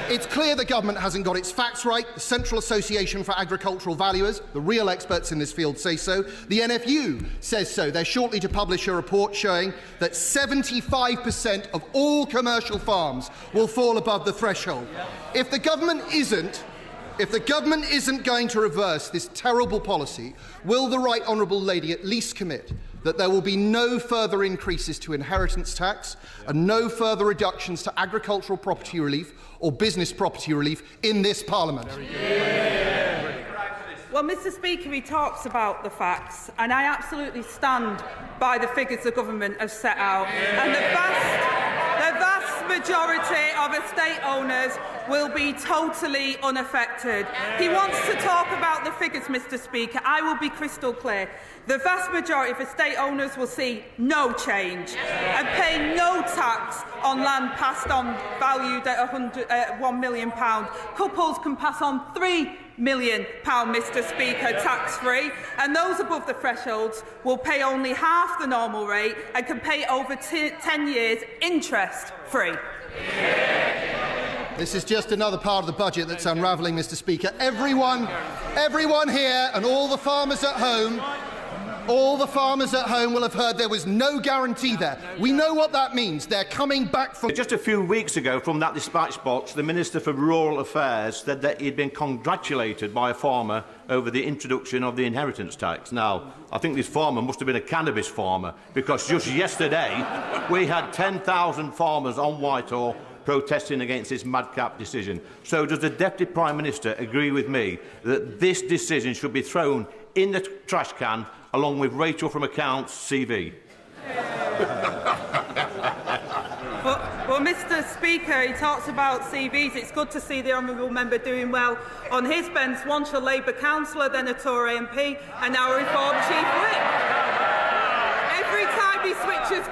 It's clear the government hasn't got its facts right. The Central Association for Agricultural Valuers, the real experts in this field, say so. The NFU says so. They're shortly to publish a report showing that 75% of all commercial farms will fall above the threshold. If the government isn't going to reverse this terrible policy, will the Right Honourable Lady at least commit that there will be no further increases to inheritance tax and no further reductions to agricultural property relief or business property relief in this Parliament? Well, Mr Speaker, he talks about the facts, and I absolutely stand by the figures the government has set out. And the vast majority of estate owners will be totally unaffected. He wants to talk about the figures, Mr Speaker. I will be crystal clear. The vast majority of estate owners will see no change and pay no tax on land passed on valued at £1 million. Couples can pass on £3 million, Mr Speaker, tax-free, and those above the thresholds will pay only half the normal rate and can pay over 10 years interest-free. This is just another part of the budget that's unravelling, Mr Speaker. Everyone here and all the farmers at home will have heard there was no guarantee there. We know what that means. They're coming back from... Just a few weeks ago, from that dispatch box, the Minister for Rural Affairs said that he'd been congratulated by a farmer over the introduction of the inheritance tax. Now, I think this farmer must have been a cannabis farmer, because just yesterday we had 10,000 farmers on Whitehall protesting against this madcap decision. So does the Deputy Prime Minister agree with me that this decision should be thrown in the trash can along with Rachel from Accounts' CV? Well, Mr Speaker, he talks about CVs. It's good to see the honourable member doing well on his bench, once a Labour councillor, then a Tory MP, and now a Reform Chief Whip. Every time he switches